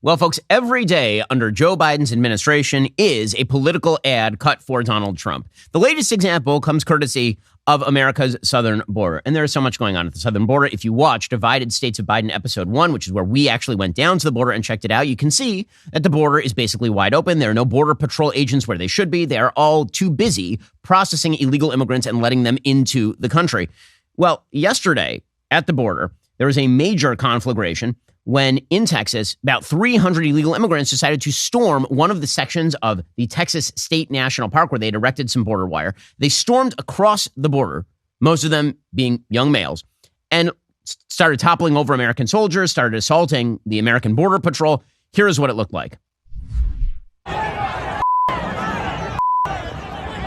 Well, folks, every day under Joe Biden's administration is a political ad cut for Donald Trump. The latest example comes courtesy of America's southern border. And there is so much going on at the southern border. If you watch Divided States of Biden episode 1, which is where we actually went down to the border and checked it out, you can see that the border is basically wide open. There are no border patrol agents where they should be. They are all too busy processing illegal immigrants and letting them into the country. Well, yesterday at the border, there was a major conflagration when in Texas, about 300 illegal immigrants decided to storm one of the sections of the Texas State National Park where they had erected some border wire. They stormed across the border, most of them being young males, and started toppling over American soldiers, started assaulting the American Border Patrol. Here is what it looked like.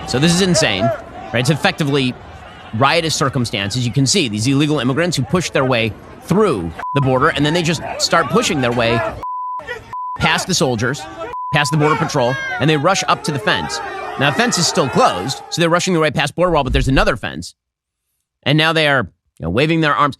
So this is insane, right? It's effectively riotous circumstances. You can see these illegal immigrants who push their way through the border, and then they just start pushing their way past the soldiers, past the Border Patrol, and they rush up to the fence. Now, the fence is still closed, so they're rushing their way past border wall, but there's another fence. And now they are waving their arms.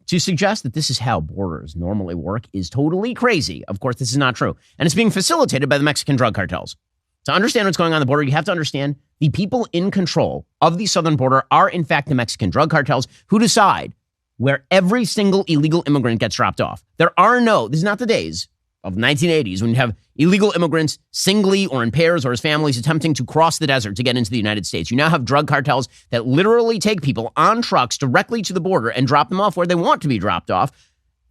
To suggest that this is how borders normally work is totally crazy. Of course, this is not true. And it's being facilitated by the Mexican drug cartels. To understand what's going on the border, you have to understand the people in control of the southern border are, in fact, the Mexican drug cartels who decide where every single illegal immigrant gets dropped off. This is not the days of the 1980s when you have illegal immigrants singly or in pairs or as families attempting to cross the desert to get into the United States. You now have drug cartels that literally take people on trucks directly to the border and drop them off where they want to be dropped off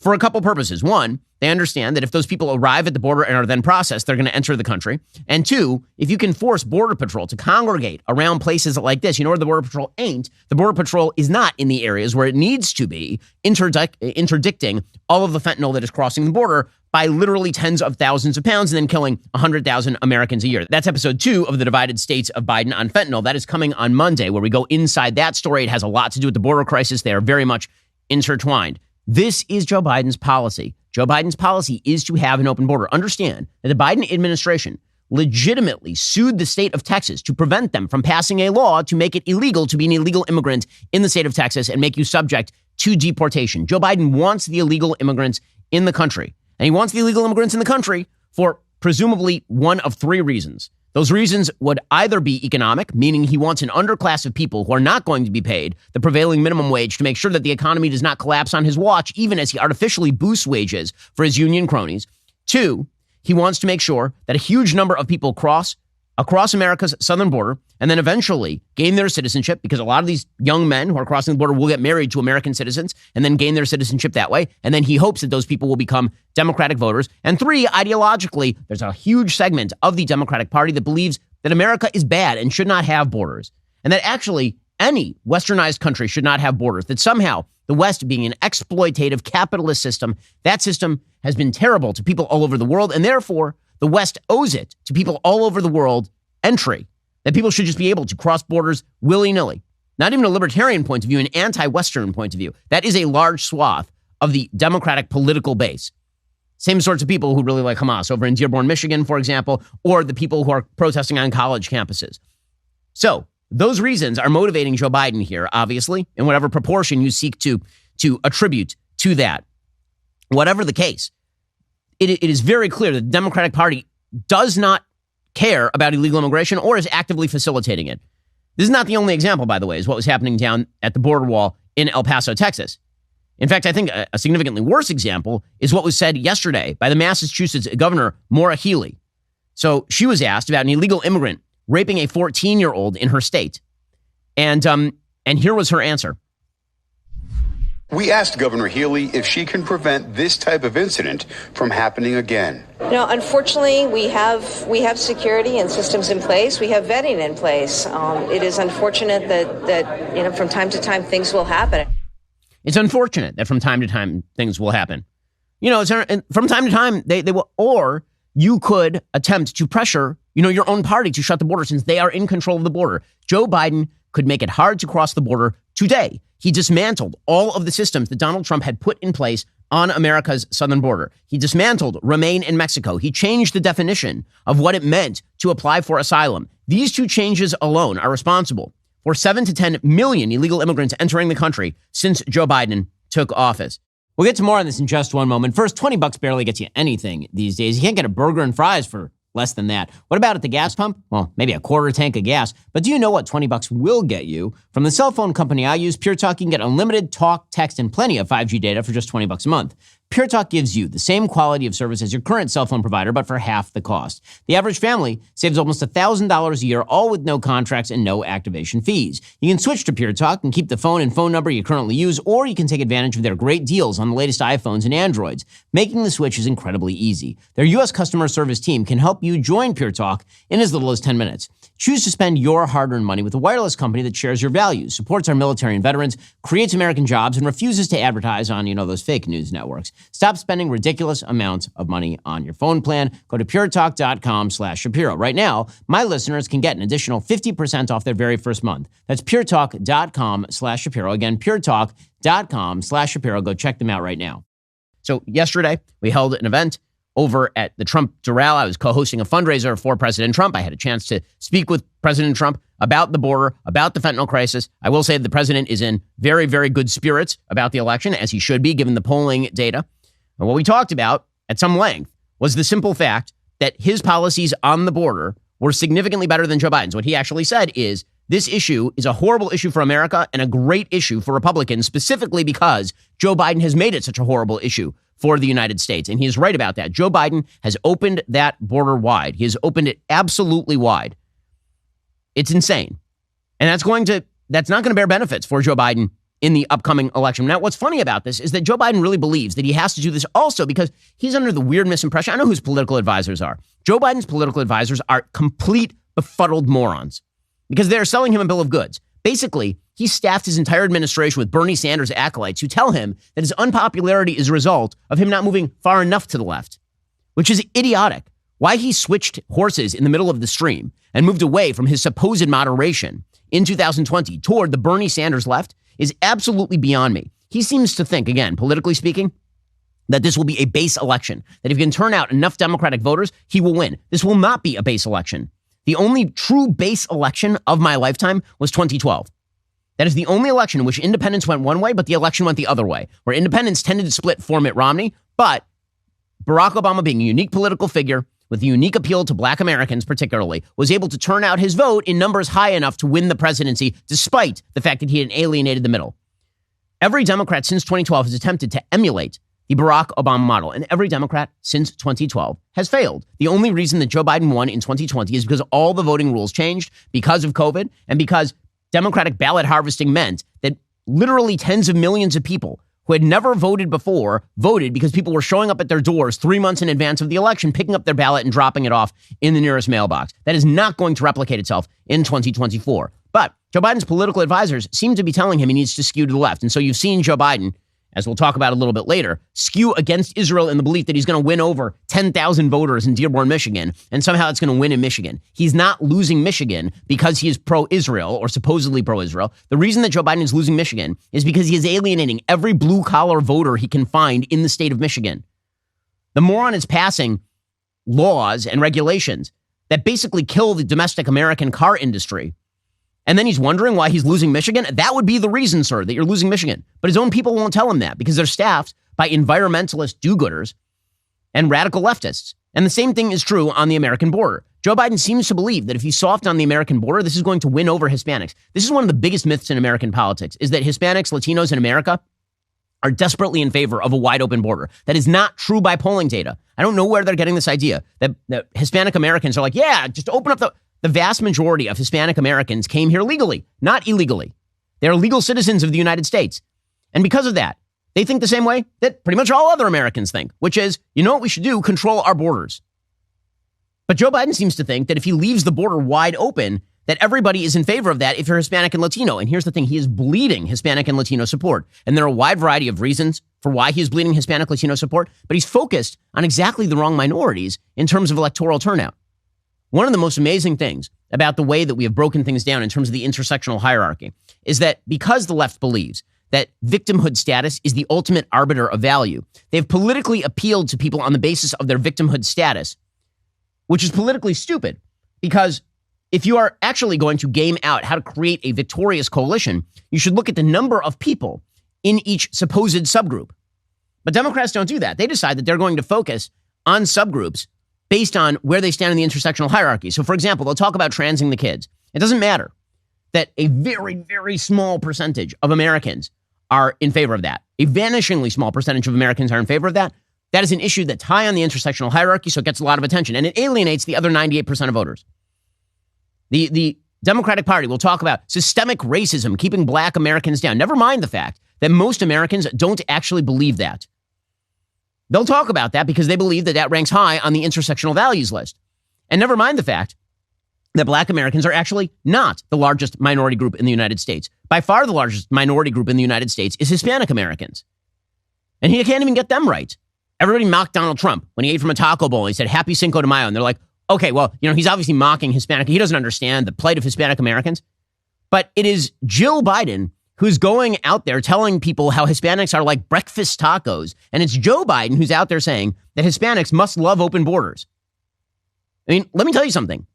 for a couple purposes. One, they understand that if those people arrive at the border and are then processed, they're going to enter the country. And two, if you can force Border Patrol to congregate around places like this, where the Border Patrol ain't, the Border Patrol is not in the areas where it needs to be, interdicting all of the fentanyl that is crossing the border by literally tens of thousands of pounds and then killing 100,000 Americans a year. That's episode 2 of the Divided States of Biden on fentanyl. That is coming on Monday, where we go inside that story. It has a lot to do with the border crisis. They are very much intertwined. This is Joe Biden's policy. Joe Biden's policy is to have an open border. Understand that the Biden administration legitimately sued the state of Texas to prevent them from passing a law to make it illegal to be an illegal immigrant in the state of Texas and make you subject to deportation. Joe Biden wants the illegal immigrants in the country. And he wants the illegal immigrants in the country for presumably one of 3 reasons. Those reasons would either be economic, meaning he wants an underclass of people who are not going to be paid the prevailing minimum wage to make sure that the economy does not collapse on his watch, even as he artificially boosts wages for his union cronies. 2, he wants to make sure that a huge number of people cross across America's southern border and then eventually gain their citizenship, because a lot of these young men who are crossing the border will get married to American citizens and then gain their citizenship that way. And then he hopes that those people will become Democratic voters. And 3, ideologically, there's a huge segment of the Democratic Party that believes that America is bad and should not have borders, and that actually any westernized country should not have borders, that somehow the West, being an exploitative capitalist system, that system has been terrible to people all over the world, and therefore the West owes it to people all over the world entry, that people should just be able to cross borders willy-nilly. Not even a libertarian point of view, an anti-Western point of view. That is a large swath of the Democratic political base. Same sorts of people who really like Hamas over in Dearborn, Michigan, for example, or the people who are protesting on college campuses. So those reasons are motivating Joe Biden here, obviously, in whatever proportion you seek to attribute to that. Whatever the case, it is very clear that the Democratic Party does not care about illegal immigration or is actively facilitating it. This is not the only example, by the way, is what was happening down at the border wall in El Paso, Texas. In fact, I think a significantly worse example is what was said yesterday by the Massachusetts Governor, Maura Healey. So she was asked about an illegal immigrant raping a 14-year-old in her state. And here was her answer. We asked Governor Healey if she can prevent this type of incident from happening again. Unfortunately, we have security and systems in place. We have vetting in place. It is unfortunate that from time to time things will happen. It's unfortunate that from time to time things will happen. From time to time they will, or you could attempt to pressure, your own party to shut the border since they are in control of the border. Joe Biden could make it hard to cross the border today. He dismantled all of the systems that Donald Trump had put in place on America's southern border. He dismantled Remain in Mexico. He changed the definition of what it meant to apply for asylum. These 2 changes alone are responsible for 7 to 10 million illegal immigrants entering the country since Joe Biden took office. We'll get to more on this in just one moment. First, $20 barely gets you anything these days. You can't get a burger and fries for less than that. What about at the gas pump? Well, maybe a quarter tank of gas. But do you know what $20 will get you? From the cell phone company I use, Pure Talk, you can get unlimited talk, text, and plenty of 5G data for just $20 a month. Pure Talk gives you the same quality of service as your current cell phone provider, but for half the cost. The average family saves almost $1,000 a year, all with no contracts and no activation fees. You can switch to Pure Talk and keep the phone and phone number you currently use, or you can take advantage of their great deals on the latest iPhones and Androids. Making the switch is incredibly easy. Their U.S. customer service team can help you join Pure Talk in as little as 10 minutes. Choose to spend your hard-earned money with a wireless company that shares your values, supports our military and veterans, creates American jobs, and refuses to advertise on, those fake news networks. Stop spending ridiculous amounts of money on your phone plan. Go to puretalk.com/Shapiro. Right now, my listeners can get an additional 50% off their very first month. That's puretalk.com/Shapiro. Again, puretalk.com/Shapiro. Go check them out right now. So yesterday, we held an event over at the Trump Doral. I was co-hosting a fundraiser for President Trump. I had a chance to speak with President Trump about the border, about the fentanyl crisis. I will say the president is in very, very good spirits about the election, as he should be, given the polling data. And what we talked about at some length was the simple fact that his policies on the border were significantly better than Joe Biden's. What he actually said is this issue is a horrible issue for America and a great issue for Republicans, specifically because Joe Biden has made it such a horrible issue for the United States. And he is right about that. Joe Biden has opened that border wide. He has opened it absolutely wide. It's insane. And that's not going to bear benefits for Joe Biden in the upcoming election. Now, what's funny about this is that Joe Biden really believes that he has to do this also because he's under the weird misimpression. I know who his political advisors are. Joe Biden's political advisors are complete befuddled morons because they're selling him a bill of goods. Basically, he staffed his entire administration with Bernie Sanders acolytes who tell him that his unpopularity is a result of him not moving far enough to the left, which is idiotic. Why he switched horses in the middle of the stream and moved away from his supposed moderation in 2020 toward the Bernie Sanders left is absolutely beyond me. He seems to think, again, politically speaking, that this will be a base election, that if he can turn out enough Democratic voters, he will win. This will not be a base election. The only true base election of my lifetime was 2012. That is the only election in which independents went one way, but the election went the other way, where independents tended to split for Mitt Romney, but Barack Obama, being a unique political figure with a unique appeal to black Americans particularly, was able to turn out his vote in numbers high enough to win the presidency, despite the fact that he had alienated the middle. Every Democrat since 2012 has attempted to emulate the Barack Obama model, and every Democrat since 2012 has failed. The only reason that Joe Biden won in 2020 is because all the voting rules changed because of COVID and because Democratic ballot harvesting meant that literally tens of millions of people who had never voted before voted because people were showing up at their doors 3 months in advance of the election, picking up their ballot and dropping it off in the nearest mailbox. That is not going to replicate itself in 2024. But Joe Biden's political advisors seem to be telling him he needs to skew to the left. And so you've seen Joe Biden, as we'll talk about a little bit later, skew against Israel in the belief that he's going to win over 10,000 voters in Dearborn, Michigan, and somehow it's going to win in Michigan. He's not losing Michigan because he is pro-Israel or supposedly pro-Israel. The reason that Joe Biden is losing Michigan is because he is alienating every blue-collar voter he can find in the state of Michigan. The moron is passing laws and regulations that basically kill the domestic American car industry. And then he's wondering why he's losing Michigan. That would be the reason, sir, that you're losing Michigan. But his own people won't tell him that because they're staffed by environmentalist do-gooders and radical leftists. And the same thing is true on the American border. Joe Biden seems to believe that if he's soft on the American border, this is going to win over Hispanics. This is one of the biggest myths in American politics, is that Hispanics, Latinos in America are desperately in favor of a wide open border. That is not true by polling data. I don't know where they're getting this idea that Hispanic Americans are like, yeah, just open up the vast majority of Hispanic Americans came here legally, not illegally. They're legal citizens of the United States. And because of that, they think the same way that pretty much all other Americans think, which is, you know what we should do? Control our borders. But Joe Biden seems to think that if he leaves the border wide open, that everybody is in favor of that if you're Hispanic and Latino. And here's the thing, he is bleeding Hispanic and Latino support. And there are a wide variety of reasons for why he is bleeding Hispanic Latino support, but he's focused on exactly the wrong minorities in terms of electoral turnout. One of the most amazing things about the way that we have broken things down in terms of the intersectional hierarchy is that because the left believes that victimhood status is the ultimate arbiter of value, they've politically appealed to people on the basis of their victimhood status, which is politically stupid. Because if you are actually going to game out how to create a victorious coalition, you should look at the number of people in each supposed subgroup. But Democrats don't do that. They decide that they're going to focus on subgroups based on where they stand in the intersectional hierarchy. So, for example, they'll talk about transing the kids. It doesn't matter that a very, very small percentage of Americans are in favor of that. A vanishingly small percentage of Americans are in favor of that. That is an issue that's high on the intersectional hierarchy, so it gets a lot of attention, and it alienates the other 98% of voters. The Democratic Party will talk about systemic racism keeping black Americans down. Never mind the fact that most Americans don't actually believe that. They'll talk about that because they believe that that ranks high on the intersectional values list. And never mind the fact that black Americans are actually not the largest minority group in the United States. By far the largest minority group in the United States is Hispanic Americans. And he can't even get them right. Everybody mocked Donald Trump when he ate from a taco bowl. He said, Happy Cinco de Mayo. And they're like, okay, well, he's obviously mocking Hispanic. He doesn't understand the plight of Hispanic Americans. But it is Jill Biden who's going out there telling people how Hispanics are like breakfast tacos. And it's Joe Biden who's out there saying that Hispanics must love open borders. I mean, let me tell you something.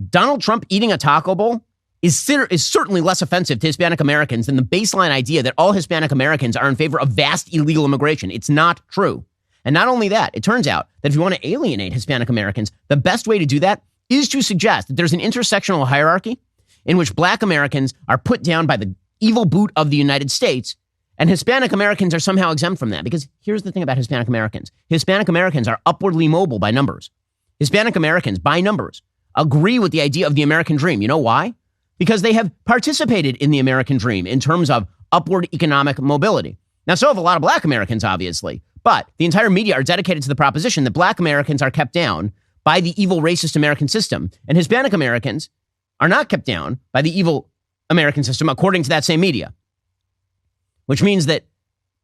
Donald Trump eating a taco bowl is certainly less offensive to Hispanic Americans than the baseline idea that all Hispanic Americans are in favor of vast illegal immigration. It's not true. And not only that, it turns out that if you want to alienate Hispanic Americans, the best way to do that is to suggest that there's an intersectional hierarchy in which black Americans are put down by the evil boot of the United States, and Hispanic Americans are somehow exempt from that. Because here's the thing about Hispanic Americans. Hispanic Americans are upwardly mobile by numbers. Hispanic Americans, by numbers, agree with the idea of the American dream. You know why? Because they have participated in the American dream in terms of upward economic mobility. Now, so have a lot of black Americans, obviously. But the entire media are dedicated to the proposition that black Americans are kept down by the evil racist American system. And Hispanic Americans are not kept down by the evil American system, according to that same media. Which means that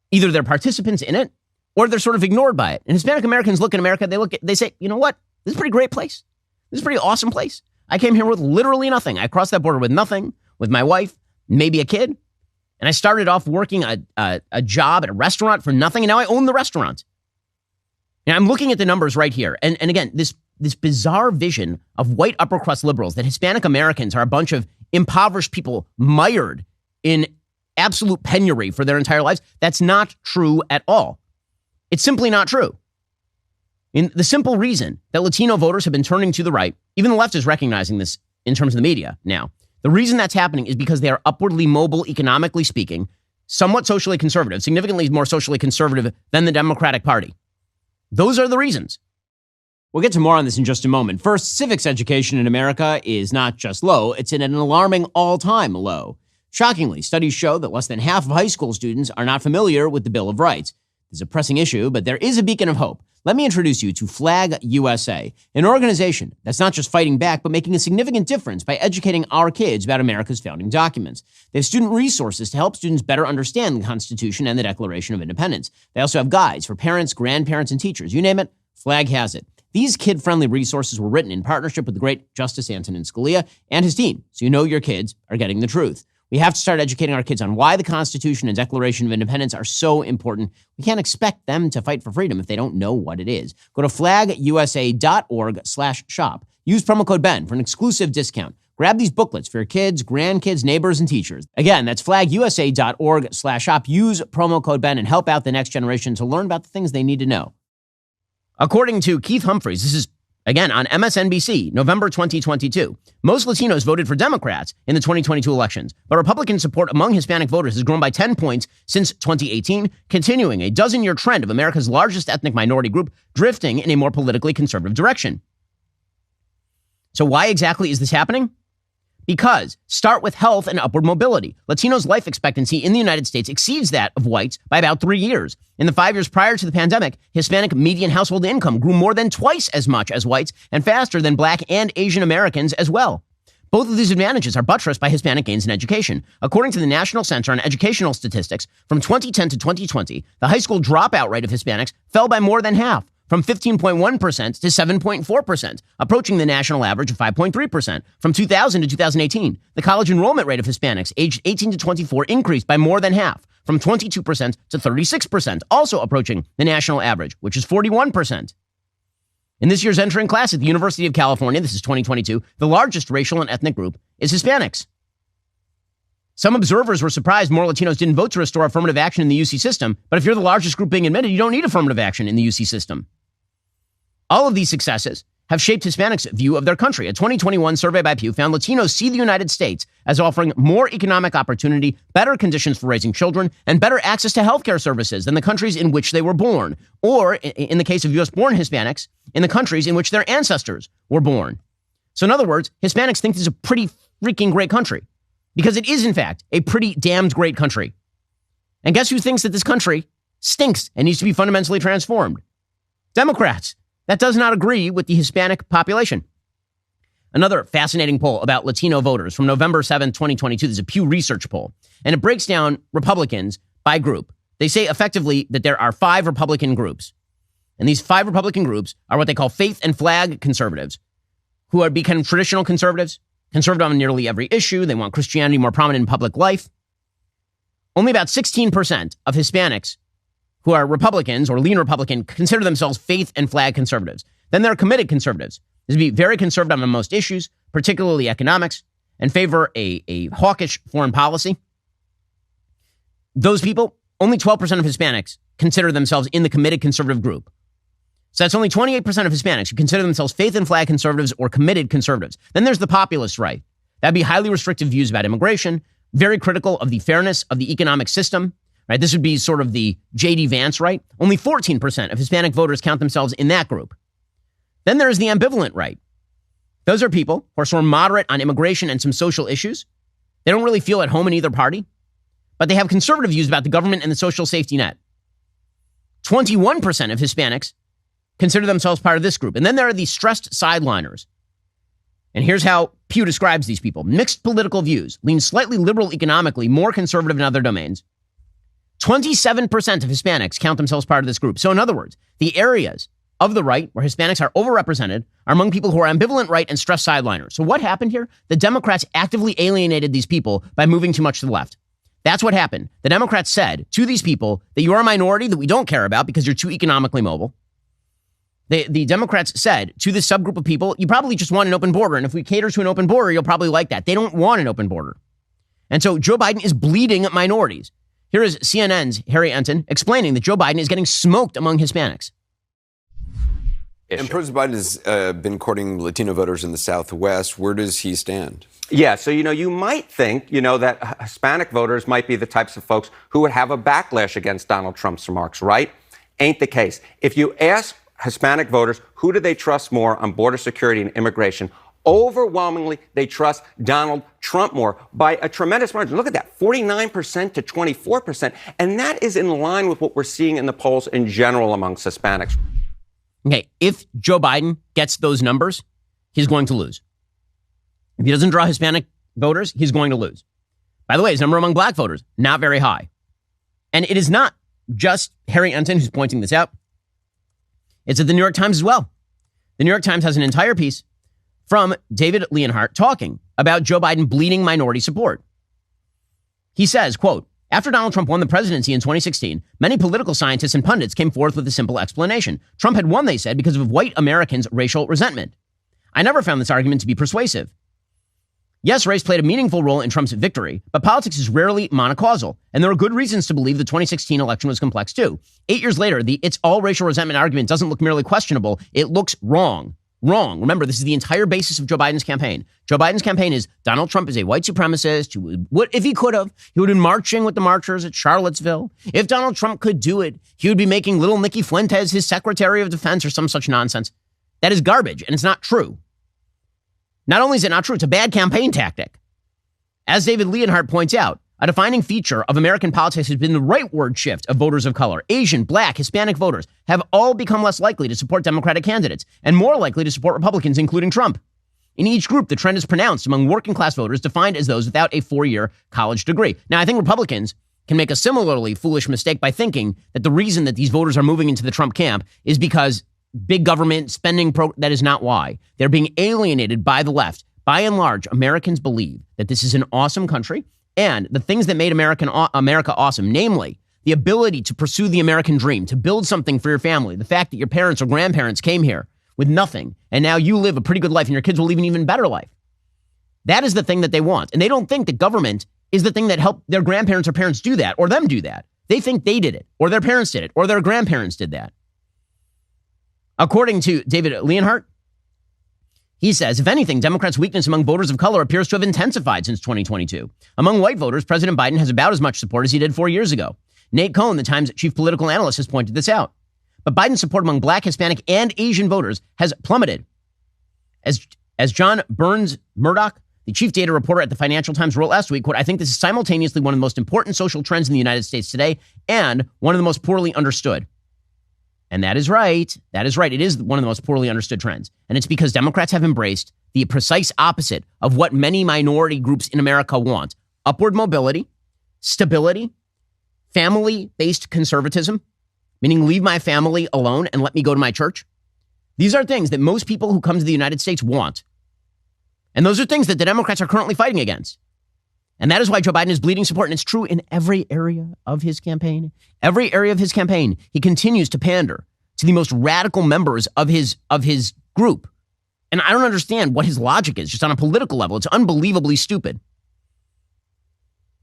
either they're participants in it or they're sort of ignored by it. And Hispanic Americans look at America, they say, you know what? This is a pretty great place. This is a pretty awesome place. I came here with literally nothing. I crossed that border with nothing, with my wife, maybe a kid. And I started off working a job at a restaurant for nothing, and now I own the restaurant. And I'm looking at the numbers right here. And again, this bizarre vision of white upper crust liberals that Hispanic Americans are a bunch of impoverished people mired in absolute penury for their entire lives, that's not true at all. It's simply not true. In the simple reason that Latino voters have been turning to the right, even the left is recognizing this in terms of the media now. The reason that's happening is because they are upwardly mobile, economically speaking, somewhat socially conservative, significantly more socially conservative than the Democratic Party. Those are the reasons. We'll get to more on this in just a moment. First, civics education in America is not just low, it's at an alarming all-time low. Shockingly, studies show that less than half of high school students are not familiar with the Bill of Rights. It's a pressing issue, but there is a beacon of hope. Let me introduce you to Flag USA, an organization that's not just fighting back, but making a significant difference by educating our kids about America's founding documents. They have student resources to help students better understand the Constitution and the Declaration of Independence. They also have guides for parents, grandparents, and teachers. You name it, Flag has it. These kid-friendly resources were written in partnership with the great Justice Enten Scalia and his team, so you know your kids are getting the truth. We have to start educating our kids on why the Constitution and Declaration of Independence are so important. We can't expect them to fight for freedom if they don't know what it is. Go to flagusa.org/shop. Use promo code BEN for an exclusive discount. Grab these booklets for your kids, grandkids, neighbors, and teachers. Again, that's flagusa.org/shop. Use promo code BEN and help out the next generation to learn about the things they need to know. According to Keith Humphreys, this is again on MSNBC, November 2022. Most Latinos voted for Democrats in the 2022 elections, but Republican support among Hispanic voters has grown by 10 points since 2018, continuing a dozen-year trend of America's largest ethnic minority group drifting in a more politically conservative direction. So why exactly is this happening? Because start with health and upward mobility. Latinos' life expectancy in the United States exceeds that of whites by about 3 years. In the 5 years prior to the pandemic, Hispanic median household income grew more than twice as much as whites and faster than Black and Asian Americans as well. Both of these advantages are buttressed by Hispanic gains in education. According to the National Center on Educational Statistics, from 2010 to 2020, the high school dropout rate of Hispanics fell by more than half, from 15.1% to 7.4%, approaching the national average of 5.3%. From 2000 to 2018, the college enrollment rate of Hispanics aged 18 to 24 increased by more than half, from 22% to 36%, also approaching the national average, which is 41%. In this year's entering class at the University of California, this is 2022, the largest racial and ethnic group is Hispanics. Some observers were surprised more Latinos didn't vote to restore affirmative action in the UC system, but if you're the largest group being admitted, you don't need affirmative action in the UC system. All of these successes have shaped Hispanics' view of their country. A 2021 survey by Pew found Latinos see the United States as offering more economic opportunity, better conditions for raising children, and better access to healthcare services than the countries in which they were born, or, in the case of U.S.-born Hispanics, in the countries in which their ancestors were born. So in other words, Hispanics think this is a pretty freaking great country, because it is, in fact, a pretty damned great country. And guess who thinks that this country stinks and needs to be fundamentally transformed? Democrats. That does not agree with the Hispanic population. Another fascinating poll about Latino voters from November 7, 2022. This is a Pew Research poll, and it breaks down Republicans by group. They say effectively that there are 5 Republican groups, and these 5 Republican groups are what they call faith and flag conservatives, who are becoming traditional conservative on nearly every issue. They want Christianity more prominent in public life. Only about 16% of Hispanics who are Republicans or lean Republican consider themselves faith and flag conservatives. Then there are committed conservatives. This would be very conservative on most issues, particularly economics, and favor a hawkish foreign policy. Those people, only 12% of Hispanics consider themselves in the committed conservative group. So that's only 28% of Hispanics who consider themselves faith and flag conservatives or committed conservatives. Then there's the populist right. That'd be highly restrictive views about immigration, very critical of the fairness of the economic system. Right? This would be sort of the J.D. Vance right. Only 14% of Hispanic voters count themselves in that group. Then there is the ambivalent right. Those are people who are sort of moderate on immigration and some social issues. They don't really feel at home in either party, but they have conservative views about the government and the social safety net. 21% of Hispanics consider themselves part of this group. And then there are the stressed sideliners. And here's how Pew describes these people. Mixed political views, lean slightly liberal economically, more conservative in other domains. 27% of Hispanics count themselves part of this group. So in other words, the areas of the right where Hispanics are overrepresented are among people who are ambivalent right and stressed sideliners. So what happened here? The Democrats actively alienated these people by moving too much to the left. That's what happened. The Democrats said to these people that you are a minority that we don't care about because you're too economically mobile. The Democrats said to this subgroup of people, you probably just want an open border. And if we cater to an open border, you'll probably like that. They don't want an open border. And so Joe Biden is bleeding minorities. Here is CNN's Harry Enten explaining that Joe Biden is getting smoked among Hispanics. And President Biden has been courting Latino voters in the Southwest. Where does he stand? Yeah, so, you might think, that Hispanic voters might be the types of folks who would have a backlash against Donald Trump's remarks, right? Ain't the case. If you ask Hispanic voters who do they trust more on border security and immigration, overwhelmingly, they trust Donald Trump more by a tremendous margin. Look at that, 49% to 24%. And that is in line with what we're seeing in the polls in general amongst Hispanics. Okay, if Joe Biden gets those numbers, he's going to lose. If he doesn't draw Hispanic voters, he's going to lose. By the way, his number among black voters, not very high. And it is not just Harry Enten who's pointing this out. It's at the New York Times as well. The New York Times has an entire piece from David Leonhardt talking about Joe Biden bleeding minority support. He says, quote, after Donald Trump won the presidency in 2016, many political scientists and pundits came forth with a simple explanation. Trump had won, they said, because of white Americans' racial resentment. I never found this argument to be persuasive. Yes, race played a meaningful role in Trump's victory, but politics is rarely monocausal, and there are good reasons to believe the 2016 election was complex too. 8 years later, the it's all racial resentment argument doesn't look merely questionable, it looks wrong. Wrong. Remember, this is the entire basis of Joe Biden's campaign. Joe Biden's campaign is Donald Trump is a white supremacist who would, if he could have, he would have been marching with the marchers at Charlottesville. If Donald Trump could do it, he would be making little Nikki Fuentes his Secretary of Defense or some such nonsense. That is garbage, and it's not true. Not only is it not true, it's a bad campaign tactic. As David Leonhardt points out, a defining feature of American politics has been the rightward shift of voters of color. Asian, black, Hispanic voters have all become less likely to support Democratic candidates and more likely to support Republicans, including Trump. In each group, the trend is pronounced among working class voters defined as those without a 4-year college degree. Now, I think Republicans can make a similarly foolish mistake by thinking that the reason that these voters are moving into the Trump camp is because big government spending that is not why. They're being alienated by the left. By and large, Americans believe that this is an awesome country. And the things that made America awesome, namely the ability to pursue the American dream, to build something for your family, the fact that your parents or grandparents came here with nothing, and now you live a pretty good life and your kids will live an even better life. That is the thing that they want. And they don't think that government is the thing that helped their grandparents or parents do that, or them do that. They think they did it, or their parents did it, or their grandparents did that. According to David Leonhardt, he says, if anything, Democrats' weakness among voters of color appears to have intensified since 2022. Among white voters, President Biden has about as much support as he did 4 years ago. Nate Cohn, the Times chief political analyst, has pointed this out. But Biden's support among Black, Hispanic, and Asian voters has plummeted. As John Burns Murdoch, the chief data reporter at the Financial Times, wrote last week, quote, I think this is simultaneously one of the most important social trends in the United States today and one of the most poorly understood. And that is right. That is right. It is one of the most poorly understood trends. And it's because Democrats have embraced the precise opposite of what many minority groups in America want. Upward mobility, stability, family-based conservatism, meaning leave my family alone and let me go to my church. These are things that most people who come to the United States want. And those are things that the Democrats are currently fighting against. And that is why Joe Biden is bleeding support. And it's true in every area of his campaign. Every area of his campaign, he continues to pander to the most radical members of his group. And I don't understand what his logic is, just on a political level. It's unbelievably stupid.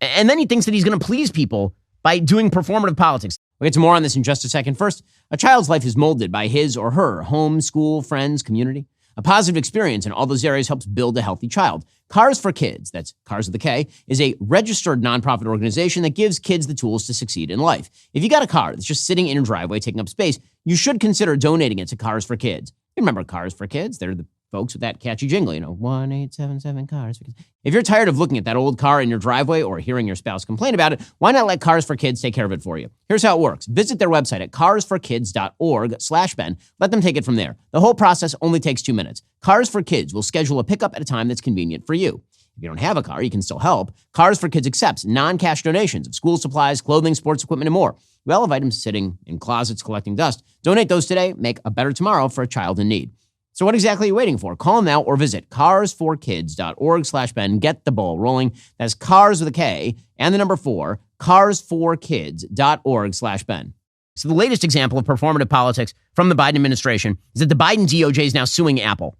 And then he thinks that he's going to please people by doing performative politics. We'll get to more on this in just a second. First, a child's life is molded by his or her home, school, friends, community. A positive experience in all those areas helps build a healthy child. Cars for Kids, that's Cars with a K, is a registered nonprofit organization that gives kids the tools to succeed in life. If you got a car that's just sitting in your driveway taking up space, you should consider donating it to Cars for Kids. You remember Cars for Kids? They're the folks with that catchy jingle, 1877 Cars for Kids. If you're tired of looking at that old car in your driveway or hearing your spouse complain about it, why not let Cars for Kids take care of it for you? Here's how it works. Visit their website at carsforkids.org/Ben. Let them take it from there. The whole process only takes 2 minutes. Cars for Kids will schedule a pickup at a time that's convenient for you. If you don't have a car, you can still help. Cars for Kids accepts non-cash donations of school supplies, clothing, sports equipment, and more. We all have items sitting in closets collecting dust. Donate those today. Make a better tomorrow for a child in need. So what exactly are you waiting for? Call them now or visit carsforkids.org/Ben. Get the ball rolling. That's Cars with a K and the number 4, carsforkids.org/Ben. So the latest example of performative politics from the Biden administration is that the Biden DOJ is now suing Apple.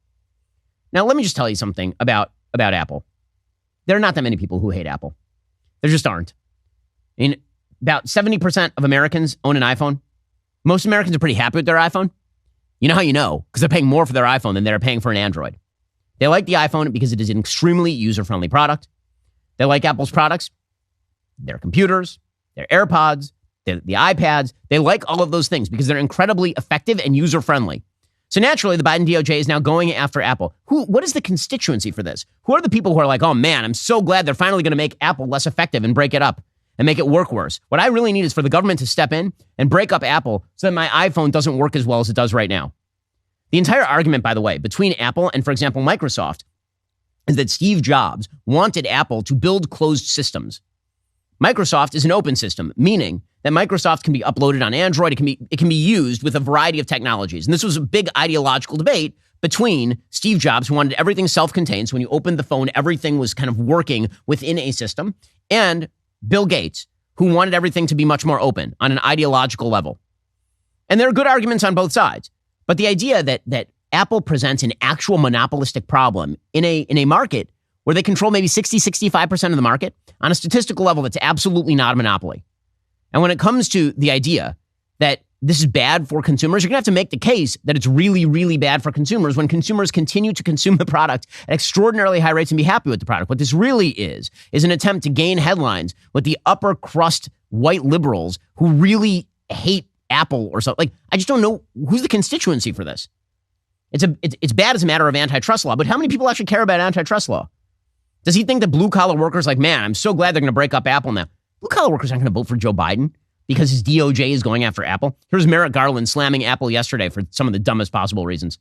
Now, let me just tell you something about Apple. There are not that many people who hate Apple. There just aren't. I mean, about 70% of Americans own an iPhone. Most Americans are pretty happy with their iPhone. You know how you know? Because they're paying more for their iPhone than they're paying for an Android. They like the iPhone because it is an extremely user-friendly product. They like Apple's products, their computers, their AirPods, the iPads. They like all of those things because they're incredibly effective and user-friendly. So naturally, the Biden DOJ is now going after Apple. What is the constituency for this? Who are the people who are like, oh man, I'm so glad they're finally going to make Apple less effective and break it up and make it work worse. What I really need is for the government to step in and break up Apple so that my iPhone doesn't work as well as it does right now. The entire argument, by the way, between Apple and, for example, Microsoft is that Steve Jobs wanted Apple to build closed systems. Microsoft is an open system, meaning that Microsoft can be uploaded on Android. It can be used with a variety of technologies. And this was a big ideological debate between Steve Jobs, who wanted everything self-contained. So when you opened the phone, everything was kind of working within a system, and Bill Gates, who wanted everything to be much more open on an ideological level. And there are good arguments on both sides. But the idea that Apple presents an actual monopolistic problem in a market where they control maybe 60-65% of the market, on a statistical level, that's absolutely not a monopoly. And when it comes to the idea that this is bad for consumers, you're going to have to make the case that it's really, really bad for consumers when consumers continue to consume the product at extraordinarily high rates and be happy with the product. What this really is an attempt to gain headlines with the upper crust white liberals who really hate Apple or something. Like, I just don't know who's the constituency for this. It's bad as a matter of antitrust law, but how many people actually care about antitrust law? Does he think that blue-collar workers like, man, I'm so glad they're going to break up Apple now. Blue-collar workers aren't going to vote for Joe Biden because his DOJ is going after Apple. Here's Merrick Garland slamming Apple yesterday for some of the dumbest possible reasons.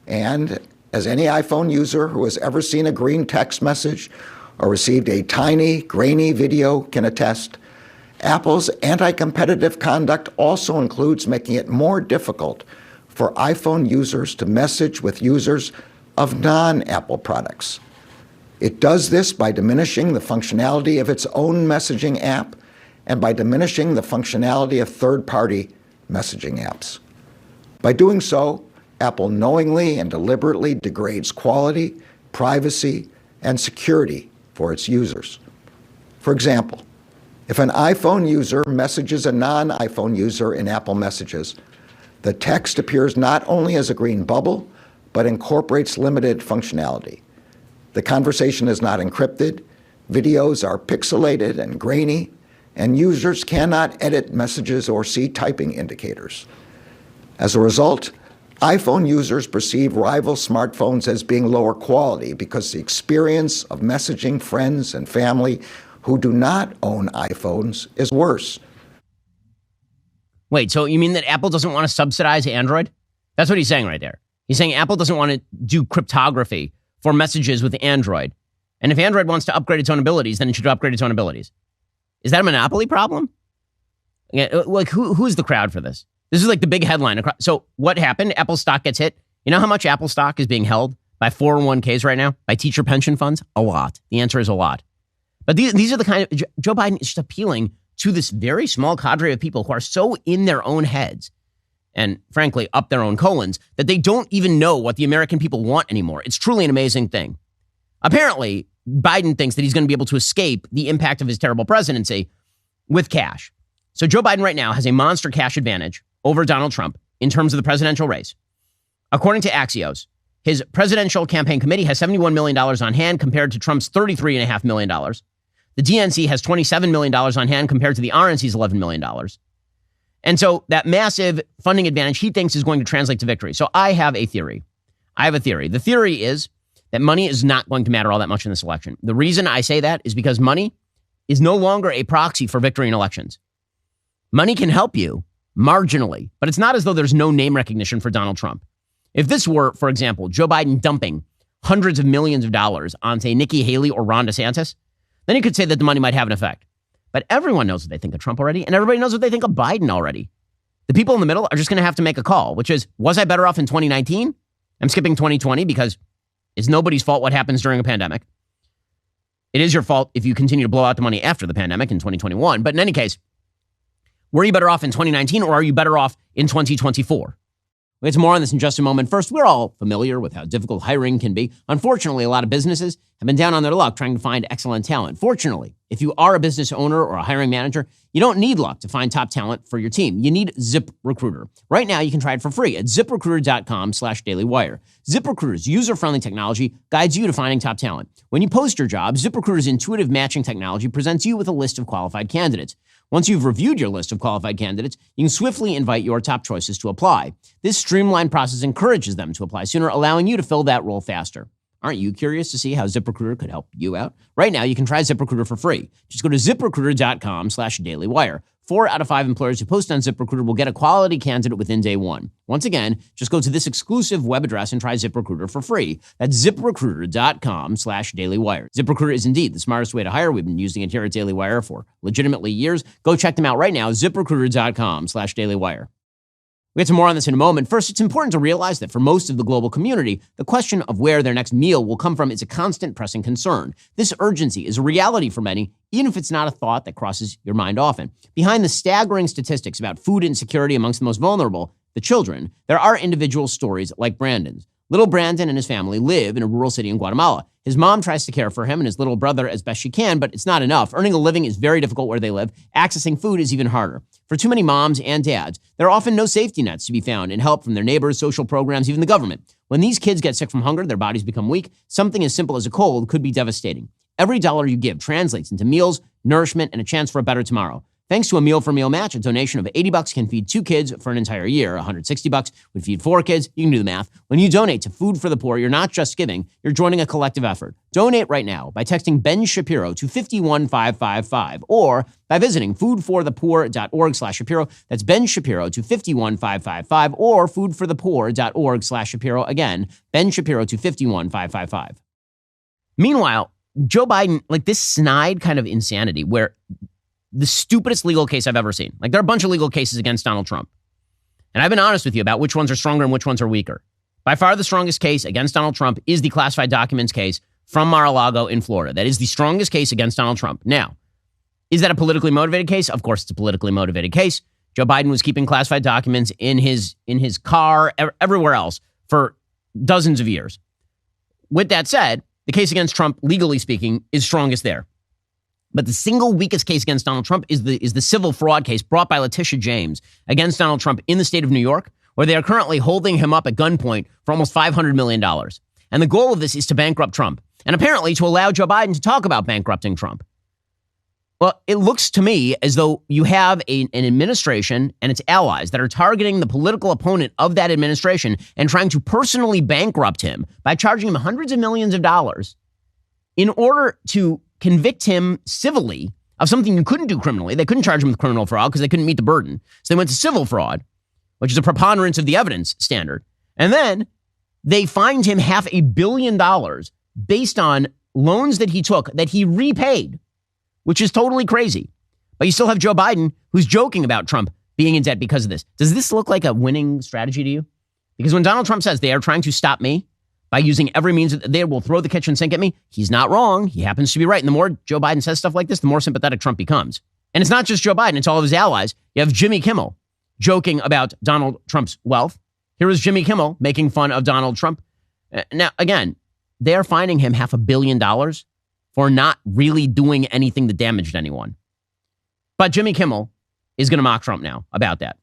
And as any iPhone user who has ever seen a green text message or received a tiny, grainy video can attest, Apple's anti-competitive conduct also includes making it more difficult for iPhone users to message with users of non-Apple products. It does this by diminishing the functionality of its own messaging app and by diminishing the functionality of third-party messaging apps. By doing so, Apple knowingly and deliberately degrades quality, privacy, and security for its users. For example, if an iPhone user messages a non-iPhone user in Apple Messages, the text appears not only as a green bubble, but incorporates limited functionality. The conversation is not encrypted, videos are pixelated and grainy, and users cannot edit messages or see typing indicators. As a result, iPhone users perceive rival smartphones as being lower quality because the experience of messaging friends and family who do not own iPhones is worse. Wait, so you mean that Apple doesn't want to subsidize Android? That's what he's saying right there. He's saying Apple doesn't want to do cryptography for messages with Android. And if Android wants to upgrade its own abilities, then it should upgrade its own abilities. Is that a monopoly problem? Yeah, like, who's the crowd for this? This is like the big headline. So what happened? Apple stock gets hit. You know how much Apple stock is being held by 401ks right now? By teacher pension funds? A lot. The answer is a lot. But these are the kind of... Joe Biden is just appealing to this very small cadre of people who are so in their own heads and, frankly, up their own colons that they don't even know what the American people want anymore. It's truly an amazing thing. Apparently, Biden thinks that he's going to be able to escape the impact of his terrible presidency with cash. So Joe Biden right now has a monster cash advantage over Donald Trump in terms of the presidential race. According to Axios, his presidential campaign committee has $71 million on hand compared to Trump's $33.5 million. The DNC has $27 million on hand compared to the RNC's $11 million. And so that massive funding advantage he thinks is going to translate to victory. So I have a theory. The theory is that money is not going to matter all that much in this election. The reason I say that is because money is no longer a proxy for victory in elections. Money can help you marginally, but it's not as though there's no name recognition for Donald Trump. If this were, for example, Joe Biden dumping hundreds of millions of dollars on, say, Nikki Haley or Ron DeSantis, then you could say that the money might have an effect. But everyone knows what they think of Trump already, and everybody knows what they think of Biden already. The people in the middle are just going to have to make a call, which is, was I better off in 2019? I'm skipping 2020 because it's nobody's fault what happens during a pandemic. It is your fault if you continue to blow out the money after the pandemic in 2021. But in any case, were you better off in 2019 or are you better off in 2024? We'll get to more on this in just a moment. First, we're all familiar with how difficult hiring can be. Unfortunately, a lot of businesses have been down on their luck trying to find excellent talent. Fortunately, if you are a business owner or a hiring manager, you don't need luck to find top talent for your team. You need ZipRecruiter. Right now, you can try it for free at ZipRecruiter.com/dailywire. ZipRecruiter's user-friendly technology guides you to finding top talent. When you post your job, ZipRecruiter's intuitive matching technology presents you with a list of qualified candidates. Once you've reviewed your list of qualified candidates, you can swiftly invite your top choices to apply. This streamlined process encourages them to apply sooner, allowing you to fill that role faster. Aren't you curious to see how ZipRecruiter could help you out? Right now, you can try ZipRecruiter for free. Just go to ZipRecruiter.com/dailywire. 4 out of 5 employers who post on ZipRecruiter will get a quality candidate within day one. Once again, just go to this exclusive web address and try ZipRecruiter for free. That's ZipRecruiter.com/dailywire. ZipRecruiter is indeed the smartest way to hire. We've been using it here at Daily Wire for legitimately years. Go check them out right now, ZipRecruiter.com/dailywire. We'll get to more on this in a moment. First, it's important to realize that for most of the global community, the question of where their next meal will come from is a constant pressing concern. This urgency is a reality for many, even if it's not a thought that crosses your mind often. Behind the staggering statistics about food insecurity amongst the most vulnerable, the children, there are individual stories like Brandon's. Little Brandon and his family live in a rural city in Guatemala. His mom tries to care for him and his little brother as best she can, but it's not enough. Earning a living is very difficult where they live. Accessing food is even harder. For too many moms and dads, there are often no safety nets to be found and help from their neighbors, social programs, even the government. When these kids get sick from hunger, their bodies become weak. Something as simple as a cold could be devastating. Every dollar you give translates into meals, nourishment, and a chance for a better tomorrow. Thanks to a meal-for-meal match, a donation of $80 can feed 2 kids for an entire year. $160 would feed 4 kids. You can do the math. When you donate to Food for the Poor, you're not just giving, you're joining a collective effort. Donate right now by texting Ben Shapiro to 51555 or by visiting foodforthepoor.org/Shapiro. That's Ben Shapiro to 51555 or foodforthepoor.org/Shapiro. Again, Ben Shapiro to 51555. Meanwhile, Joe Biden, like this snide kind of insanity where the stupidest legal case I've ever seen. Like there are a bunch of legal cases against Donald Trump. And I've been honest with you about which ones are stronger and which ones are weaker. By far the strongest case against Donald Trump is the classified documents case from Mar-a-Lago in Florida. That is the strongest case against Donald Trump. Now, is that a politically motivated case? Of course it's a politically motivated case. Joe Biden was keeping classified documents in his car, everywhere else for dozens of years. With that said, the case against Trump, legally speaking, is strongest there. But the single weakest case against Donald Trump is the civil fraud case brought by Letitia James against Donald Trump in the state of New York, where they are currently holding him up at gunpoint for almost $500 million. And the goal of this is to bankrupt Trump, and apparently to allow Joe Biden to talk about bankrupting Trump. Well, it looks to me as though you have an administration and its allies that are targeting the political opponent of that administration and trying to personally bankrupt him by charging him hundreds of millions of dollars in order to convict him civilly of something you couldn't do criminally. They couldn't charge him with criminal fraud because they couldn't meet the burden. So they went to civil fraud, which is a preponderance of the evidence standard. And then they fined him $500 million based on loans that he took that he repaid, which is totally crazy. But you still have Joe Biden, who's joking about Trump being in debt because of this. Does this look like a winning strategy to you? Because when Donald Trump says they are trying to stop me by using every means, they will throw the kitchen sink at me, he's not wrong. He happens to be right. And the more Joe Biden says stuff like this, the more sympathetic Trump becomes. And it's not just Joe Biden, it's all of his allies. You have Jimmy Kimmel joking about Donald Trump's wealth. Here is Jimmy Kimmel making fun of Donald Trump. Now, again, they're fining him $500 million for not really doing anything that damaged anyone. But Jimmy Kimmel is going to mock Trump now about that.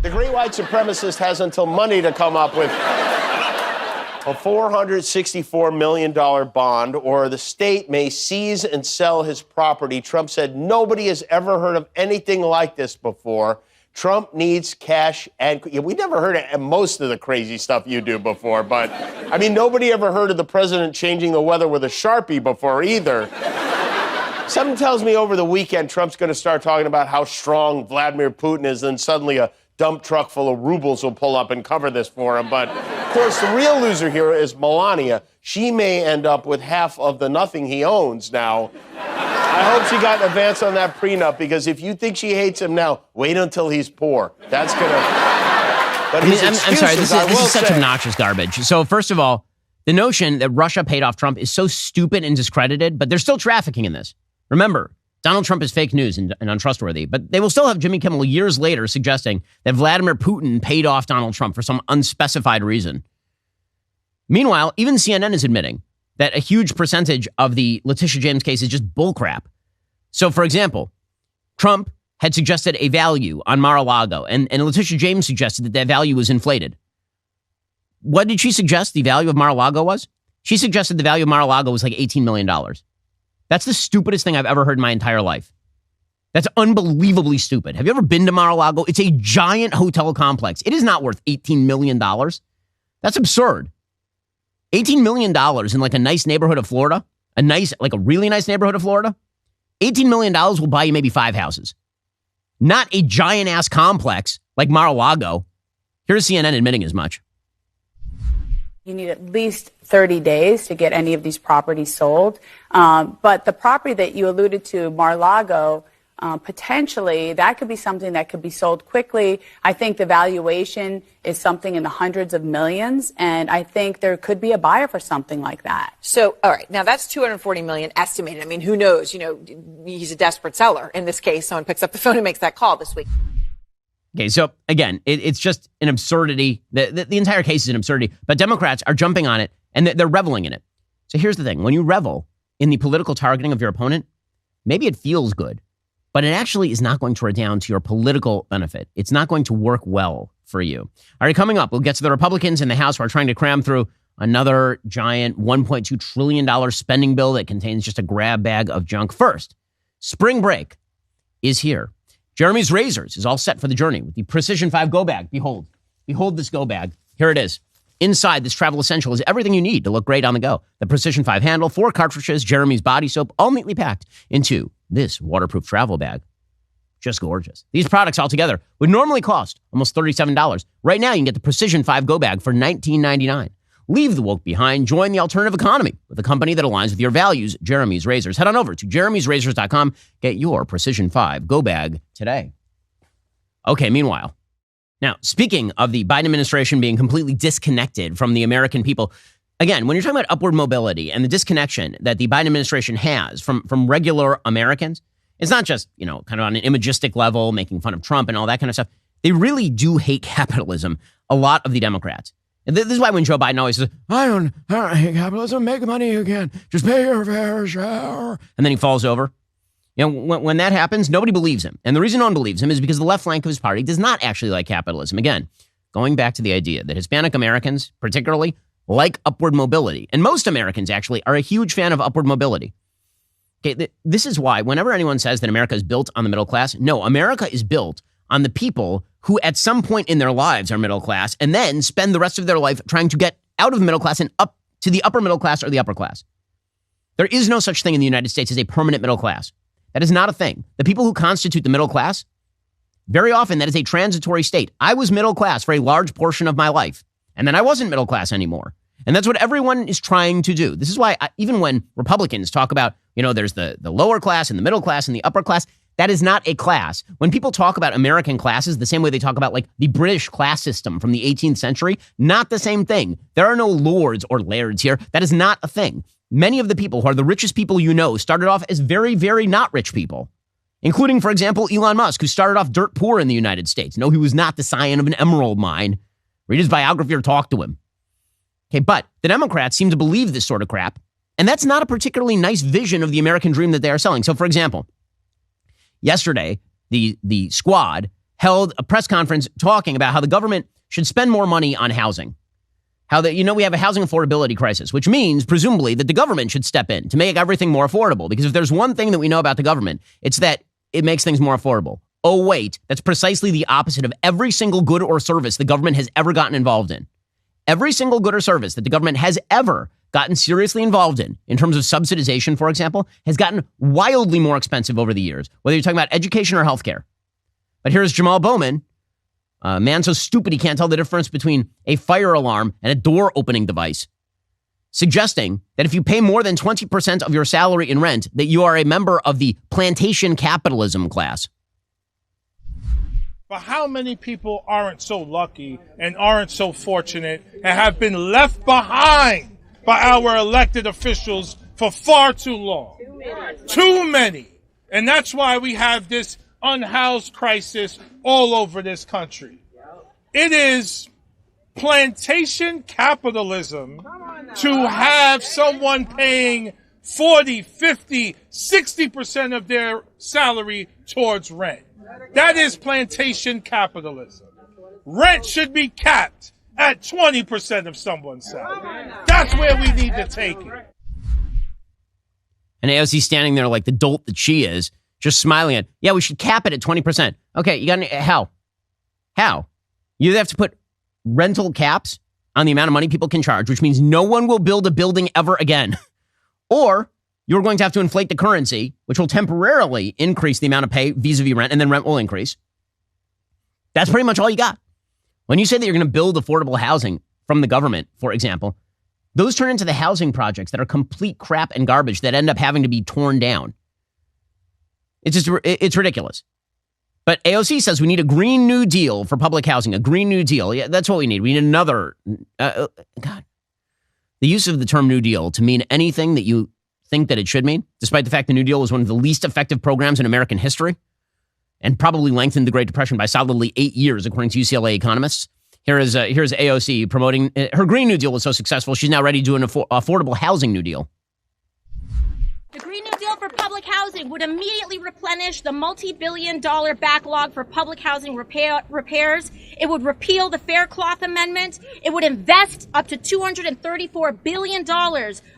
The great white supremacist has until Monday to come up with a $464 million bond, or the state may seize and sell his property. Trump said nobody has ever heard of anything like this before. Trump needs cash, and we never heard of most of the crazy stuff you do before, but I mean, nobody ever heard of the president changing the weather with a Sharpie before either. Something tells me over the weekend Trump's going to start talking about how strong Vladimir Putin is, and suddenly a dump truck full of rubles will pull up and cover this for him. But of course, the real loser here is Melania. She may end up with half of the nothing he owns now. I hope she got an advance on that prenup, because if you think she hates him now, wait until he's poor. That's going to... But his I'm sorry, this is such say, obnoxious garbage. So first of all, the notion that Russia paid off Trump is so stupid and discredited, but they're still trafficking in this. Remember, Donald Trump is fake news and untrustworthy, but they will still have Jimmy Kimmel years later suggesting that Vladimir Putin paid off Donald Trump for some unspecified reason. Meanwhile, even CNN is admitting that a huge percentage of the Letitia James case is just bullcrap. So, for example, Trump had suggested a value on Mar-a-Lago, and Letitia James suggested that that value was inflated. What did she suggest the value of Mar-a-Lago was? She suggested the value of Mar-a-Lago was like $18 million. That's the stupidest thing I've ever heard in my entire life. That's unbelievably stupid. Have you ever been to Mar-a-Lago? It's a giant hotel complex. It is not worth $18 million. That's absurd. $18 million in like a nice neighborhood of Florida, like a really nice neighborhood of Florida, $18 million will buy you maybe 5 houses. Not a giant ass complex like Mar-a-Lago. Here's CNN admitting as much. You need at least 30 days to get any of these properties sold. But the property that you alluded to, Mar-a-Lago, potentially that could be something that could be sold quickly. I think the valuation is something in the hundreds of millions, and I think there could be a buyer for something like that. So, all right, now that's $240 million estimated. I mean, who knows? You know, he's a desperate seller. In this case, someone picks up the phone and makes that call this week. Okay, so again, it's just an absurdity. The entire case is an absurdity, but Democrats are jumping on it and they're reveling in it. So here's the thing. When you revel in the political targeting of your opponent, maybe it feels good, but it actually is not going to redound to your political benefit. It's not going to work well for you. All right, coming up, we'll get to the Republicans in the House who are trying to cram through another giant $1.2 trillion spending bill that contains just a grab bag of junk. First, spring break is here. Jeremy's Razors is all set for the journey with the Precision 5 Go Bag. Behold this Go Bag. Here it is. Inside this travel essential is everything you need to look great on the go. The Precision 5 handle, 4 cartridges, Jeremy's body soap, all neatly packed into this waterproof travel bag. Just gorgeous. These products altogether would normally cost almost $37. Right now, you can get the Precision 5 Go Bag for $19.99. Leave the woke behind. Join the alternative economy with a company that aligns with your values, Jeremy's Razors. Head on over to jeremy'srazors.com. Get your Precision 5 Go Bag today. Okay, meanwhile. Now, speaking of the Biden administration being completely disconnected from the American people, again, when you're talking about upward mobility and the disconnection that the Biden administration has from regular Americans, it's not just, kind of on an imagistic level, making fun of Trump and all that kind of stuff. They really do hate capitalism, a lot of the Democrats. And this is why when Joe Biden always says, I don't hate capitalism, make money again, just pay your fair share. And then he falls over. When that happens, nobody believes him. And the reason no one believes him is because the left flank of his party does not actually like capitalism. Again, going back to the idea that Hispanic Americans, particularly, like upward mobility. And most Americans, actually, are a huge fan of upward mobility. Okay, this is why whenever anyone says that America is built on the middle class, no, America is built on the people who at some point in their lives are middle class and then spend the rest of their life trying to get out of middle class and up to the upper middle class or the upper class. There is no such thing in the United States as a permanent middle class. That is not a thing. The people who constitute the middle class, very often that is a transitory state. I was middle class for a large portion of my life, and then I wasn't middle class anymore. And that's what everyone is trying to do. This is why even when Republicans talk about, there's the lower class and the middle class and the upper class, that is not a class. When people talk about American classes, the same way they talk about like the British class system from the 18th century, not the same thing. There are no lords or lairds here. That is not a thing. Many of the people who are the richest people started off as very, very not rich people, including, for example, Elon Musk, who started off dirt poor in the United States. No, he was not the scion of an emerald mine. Read his biography or talk to him. Okay, but the Democrats seem to believe this sort of crap, and that's not a particularly nice vision of the American dream that they are selling. So, for example, yesterday, the squad held a press conference talking about how the government should spend more money on housing. How that, we have a housing affordability crisis, which means, presumably, that the government should step in to make everything more affordable. Because if there's one thing that we know about the government, it's that it makes things more affordable. Oh, wait, that's precisely the opposite of every single good or service the government has ever gotten involved in. Every single good or service that the government has ever gotten seriously involved in terms of subsidization, for example, has gotten wildly more expensive over the years, whether you're talking about education or healthcare. But here's Jamaal Bowman, a man so stupid he can't tell the difference between a fire alarm and a door opening device, suggesting that if you pay more than 20% of your salary in rent, that you are a member of the Plantation Capitalism class. But how many people aren't so lucky and aren't so fortunate and have been left behind by our elected officials for far too long? Too many. And that's why we have this unhoused crisis all over this country. It is plantation capitalism to have someone paying 40, 50, 60% of their salary towards rent. That is plantation capitalism. Rent should be capped at 20% of someone's salary. That's where we need to take it. And AOC standing there like the dolt that she is, just smiling at, yeah, we should cap it at 20%. Okay, you got any, how? You have to put rental caps on the amount of money people can charge, which means no one will build a building ever again. Or you're going to have to inflate the currency, which will temporarily increase the amount of pay vis-a-vis rent, and then rent will increase. That's pretty much all you got. When you say that you're going to build affordable housing from the government, for example, those turn into the housing projects that are complete crap and garbage that end up having to be torn down. It's ridiculous. But AOC says we need a Green New Deal for public housing, a Green New Deal. Yeah, that's what we need. We need another, God. The use of the term New Deal to mean anything that you think that it should mean, despite the fact the New Deal was one of the least effective programs in American history and probably lengthened the Great Depression by solidly 8 years, according to UCLA economists. Here's AOC promoting her Green New Deal was so successful, she's now ready to do an affordable housing New Deal. The Green New Deal for public housing would immediately replenish the multi-billion-dollar backlog for public housing repairs. It would repeal the Fair Cloth Amendment. It would invest up to $234 billion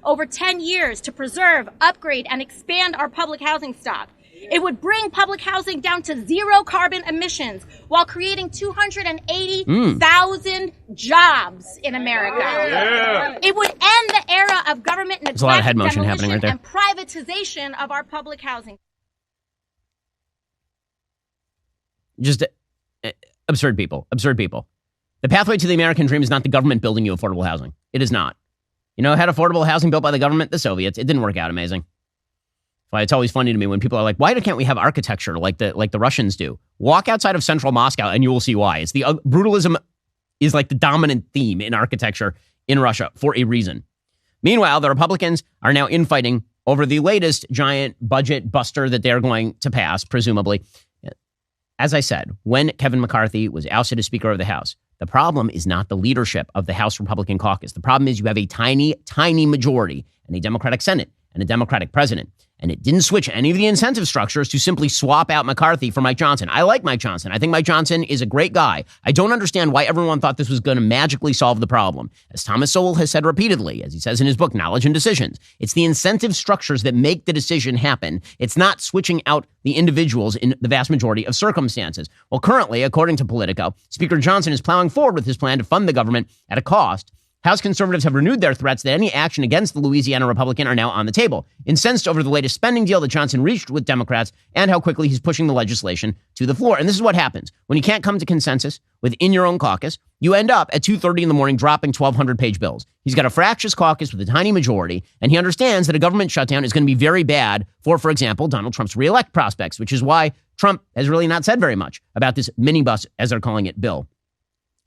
over 10 years to preserve, upgrade, and expand our public housing stock. It would bring public housing down to zero carbon emissions while creating 280,000 jobs in America. Yeah. It would end the era of government neglect, There's a lot of head motion happening right there. And privatization of our public housing. Just absurd people. The pathway to the American dream is not the government building you affordable housing. It is not. You know, had affordable housing built by the government? The Soviets. It didn't work out amazing. Why it's always funny to me when people are like, why can't we have architecture like the Russians do? Walk outside of central Moscow and you will see why. It's the brutalism is like the dominant theme in architecture in Russia for a reason. Meanwhile, the Republicans are now infighting over the latest giant budget buster that they're going to pass, presumably. As I said, when Kevin McCarthy was ousted as Speaker of the House, The problem is not the leadership of the House Republican caucus. The problem is you have a tiny, tiny majority and a Democratic Senate and a Democratic president. And it didn't switch any of the incentive structures to simply swap out McCarthy for Mike Johnson. I like Mike Johnson. I think Mike Johnson is a great guy. I don't understand why everyone thought this was going to magically solve the problem. As Thomas Sowell has said repeatedly, as he says in his book, Knowledge and Decisions, it's the incentive structures that make the decision happen. It's not switching out the individuals in the vast majority of circumstances. Well, currently, according to Politico, Speaker Johnson is plowing forward with his plan to fund the government at a cost. House conservatives have renewed their threats that any action against the Louisiana Republican are now on the table, incensed over the latest spending deal that Johnson reached with Democrats and how quickly he's pushing the legislation to the floor. And this is what happens. When you can't come to consensus within your own caucus, you end up at 2:30 in the morning dropping 1,200-page bills. He's got a fractious caucus with a tiny majority, and he understands that a government shutdown is going to be very bad for example, Donald Trump's reelect prospects, which is why Trump has really not said very much about this minibus, as they're calling it, bill.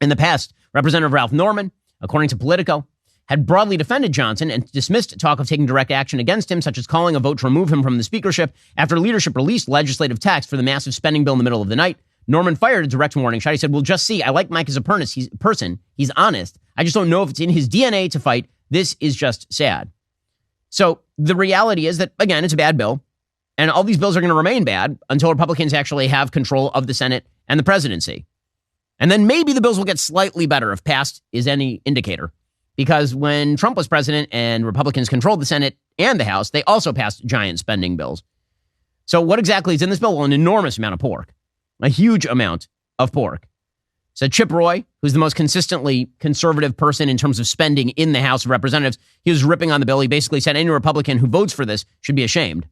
In the past, Representative Ralph Norman, according to Politico, had broadly defended Johnson and dismissed talk of taking direct action against him, such as calling a vote to remove him from the speakership after leadership released legislative text for the massive spending bill in the middle of the night. Norman fired a direct warning shot. He said, we'll just see. I like Mike as a person. He's honest. I just don't know if it's in his DNA to fight. This is just sad. So the reality is that, again, it's a bad bill. And all these bills are going to remain bad until Republicans actually have control of the Senate and the presidency. And then maybe the bills will get slightly better if passed is any indicator. Because when Trump was president and Republicans controlled the Senate and the House, they also passed giant spending bills. So what exactly is in this bill? Well, an enormous amount of pork. A huge amount of pork. So Chip Roy, who's the most consistently conservative person in terms of spending in the House of Representatives, he was ripping on the bill. He basically said any Republican who votes for this should be ashamed.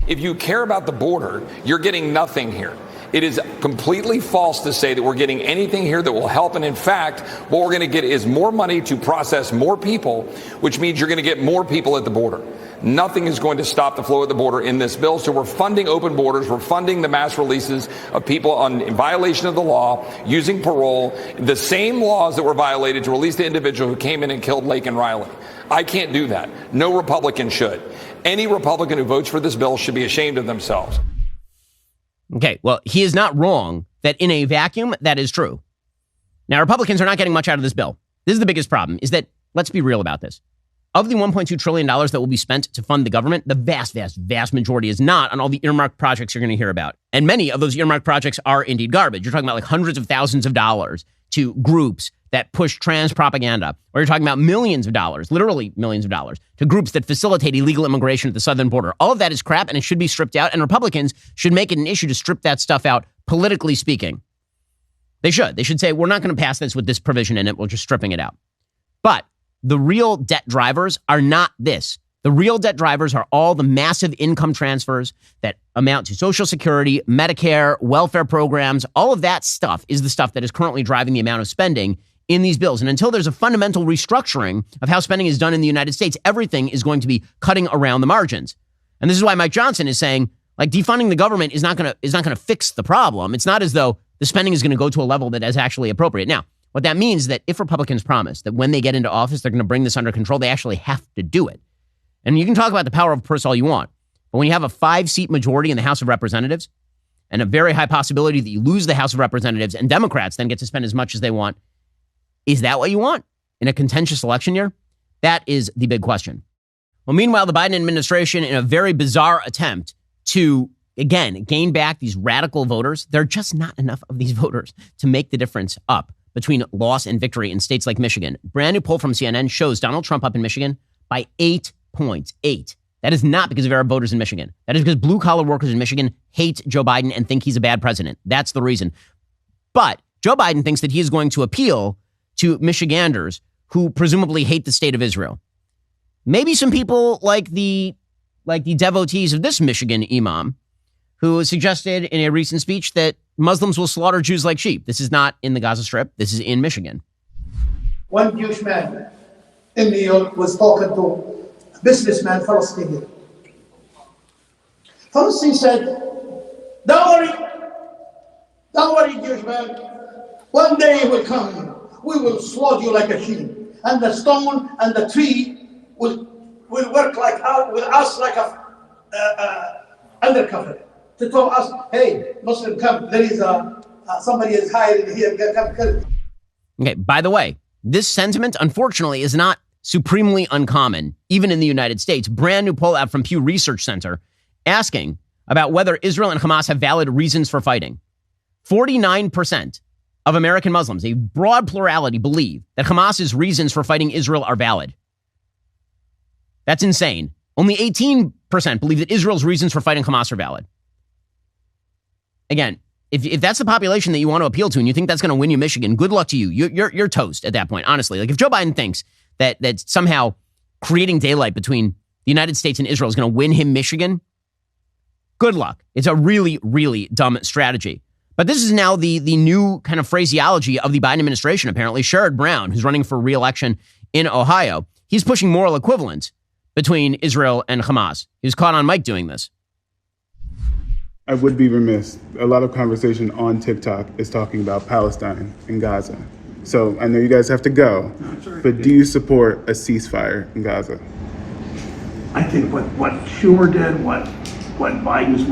If you care about the border, you're getting nothing here. It is completely false to say that we're getting anything here that will help. And in fact, what we're going to get is more money to process more people, which means you're going to get more people at the border. Nothing is going to stop the flow at the border in this bill. So we're funding open borders. We're funding the mass releases of people in violation of the law, using parole, the same laws that were violated to release the individual who came in and killed Lake and Riley. I can't do that. No Republican should. Any Republican who votes for this bill should be ashamed of themselves. Okay, well, he is not wrong that in a vacuum, that is true. Now, Republicans are not getting much out of this bill. This is the biggest problem, is that, let's be real about this. Of the $1.2 trillion that will be spent to fund the government, the vast, vast, vast majority is not on all the earmarked projects you're going to hear about. And many of those earmarked projects are indeed garbage. You're talking about like hundreds of thousands of dollars to groups that push trans propaganda, or you're talking about millions of dollars, literally millions of dollars, to groups that facilitate illegal immigration at the southern border. All of that is crap, and it should be stripped out, and Republicans should make it an issue to strip that stuff out, politically speaking. They should. They should say, we're not going to pass this with this provision in it, we're just stripping it out. But the real debt drivers are not this. The real debt drivers are all the massive income transfers that amount to Social Security, Medicare, welfare programs. All of that stuff is the stuff that is currently driving the amount of spending in these bills. And until there's a fundamental restructuring of how spending is done in the United States, everything is going to be cutting around the margins. And this is why Mike Johnson is saying, like, defunding the government is not going to fix the problem. It's not as though the spending is going to go to a level that is actually appropriate. Now, what that means is that if Republicans promise that when they get into office, they're going to bring this under control, they actually have to do it. And you can talk about the power of purse all you want, but when you have a 5-seat majority in the House of Representatives and a very high possibility that you lose the House of Representatives and Democrats then get to spend as much as they want, is that what you want in a contentious election year? That is the big question. Well, meanwhile, the Biden administration, in a very bizarre attempt to, again, gain back these radical voters, there are just not enough of these voters to make the difference up between loss and victory in states like Michigan. Brand new poll from CNN shows Donald Trump up in Michigan by 8 points. 8. That is not because of Arab voters in Michigan. That is because blue-collar workers in Michigan hate Joe Biden and think he's a bad president. That's the reason. But Joe Biden thinks that he is going to appeal to Michiganders who presumably hate the state of Israel. Maybe some people like the devotees of this Michigan Imam, who suggested in a recent speech that Muslims will slaughter Jews like sheep. This is not in the Gaza Strip. This is in Michigan. One Jewish man in New York was talking to a businessman, Palestinian. Palestinian said, don't worry, Jewish man. One day will come. We will slaughter you like a sheep. And the stone and the tree will work with us like a undercover. To tell us, hey, Muslim, come, there is somebody is hiding here, come kill. Okay, by the way, this sentiment, unfortunately, is not supremely uncommon, even in the United States. Brand new poll out from Pew Research Center asking about whether Israel and Hamas have valid reasons for fighting. 49% of American Muslims, a broad plurality, believe that Hamas's reasons for fighting Israel are valid. That's insane. Only 18% believe that Israel's reasons for fighting Hamas are valid. Again, if that's the population that you want to appeal to and you think that's going to win you Michigan, good luck to you. You're toast at that point, honestly. Like if Joe Biden thinks that somehow creating daylight between the United States and Israel is going to win him Michigan, good luck. It's a really, really dumb strategy. But this is now the new kind of phraseology of the Biden administration, apparently. Sherrod Brown, who's running for re-election in Ohio, he's pushing moral equivalence between Israel and Hamas. He was caught on mic doing this. I would be remiss. A lot of conversation on TikTok is talking about Palestine and Gaza. So I know you guys have to go, but do you support a ceasefire in Gaza? I think what Schumer did, what Biden's,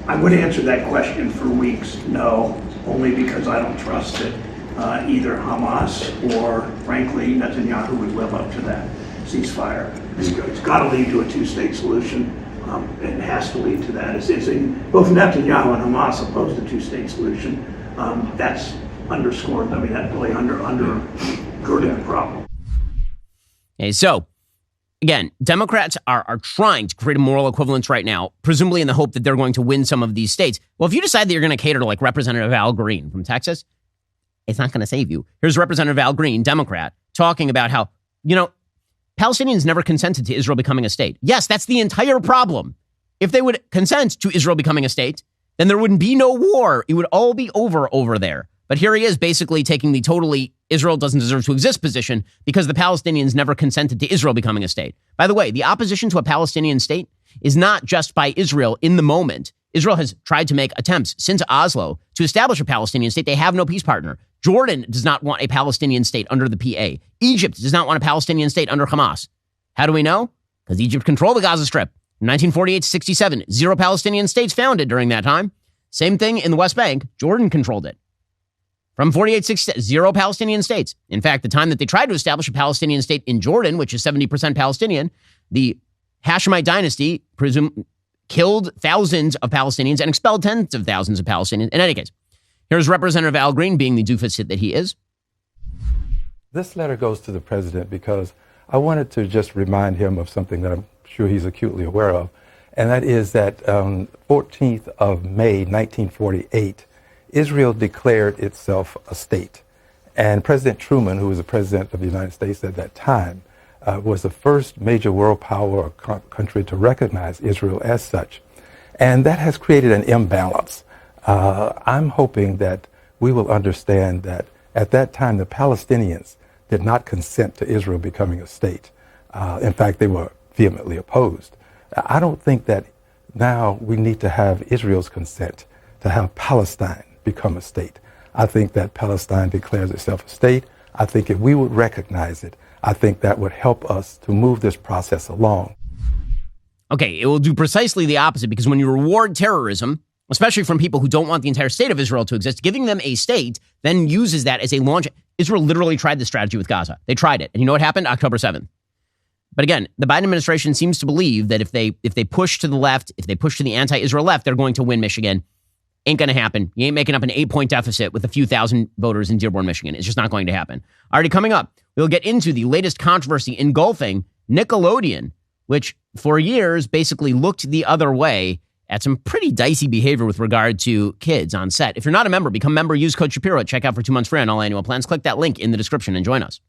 I would answer that question for weeks. No, only because I don't trust that either Hamas or, frankly, Netanyahu would live up to that ceasefire. It's got to lead to a two-state solution. It has to lead to that. Both Netanyahu and Hamas oppose the two-state solution. That's underscored. I mean, that really undergirding the problem. Okay, so again, Democrats are trying to create a moral equivalence right now, presumably in the hope that they're going to win some of these states. Well, if you decide that you're going to cater to like Representative Al Green from Texas, it's not going to save you. Here's Representative Al Green, Democrat, talking about how, Palestinians never consented to Israel becoming a state. Yes, that's the entire problem. If they would consent to Israel becoming a state, then there wouldn't be no war. It would all be over there. But here he is basically taking the totally Israel doesn't deserve to exist position because the Palestinians never consented to Israel becoming a state. By the way, the opposition to a Palestinian state is not just by Israel in the moment. Israel has tried to make attempts since Oslo to establish a Palestinian state. They have no peace partner. Jordan does not want a Palestinian state under the PA. Egypt does not want a Palestinian state under Hamas. How do we know? Because Egypt controlled the Gaza Strip. From 1948 to 67, 0 Palestinian states founded during that time. Same thing in the West Bank. Jordan controlled it. From 48 to 67, 0 Palestinian states. In fact, the time that they tried to establish a Palestinian state in Jordan, which is 70% Palestinian, the Hashemite dynasty killed thousands of Palestinians and expelled tens of thousands of Palestinians. In any case, here's Representative Al Green being the doofus that he is. This letter goes to the president because I wanted to just remind him of something that I'm sure he's acutely aware of, and that is that on 14th of May, 1948, Israel declared itself a state. And President Truman, who was the president of the United States at that time, was the first major world power or country to recognize Israel as such. And that has created an imbalance. I'm hoping that we will understand that at that time, the Palestinians did not consent to Israel becoming a state. In fact, they were vehemently opposed. I don't think that now we need to have Israel's consent to have Palestine become a state. I think that Palestine declares itself a state. I think if we would recognize it, I think that would help us to move this process along. Okay, it will do precisely the opposite, because when you reward terrorism, especially from people who don't want the entire state of Israel to exist, giving them a state then uses that as a launch. Israel literally tried this strategy with Gaza. They tried it. And you know what happened? October 7th. But again, the Biden administration seems to believe that if they push to the left, if they push to the anti-Israel left, they're going to win Michigan. Ain't going to happen. You ain't making up an 8-point deficit with a few thousand voters in Dearborn, Michigan. It's just not going to happen. Already coming up, we'll get into the latest controversy engulfing Nickelodeon, which for years basically looked the other way at some pretty dicey behavior with regard to kids on set. If you're not a member, become a member. Use code Shapiro at checkout for 2 months free on all annual plans. Click that link in the description and join us.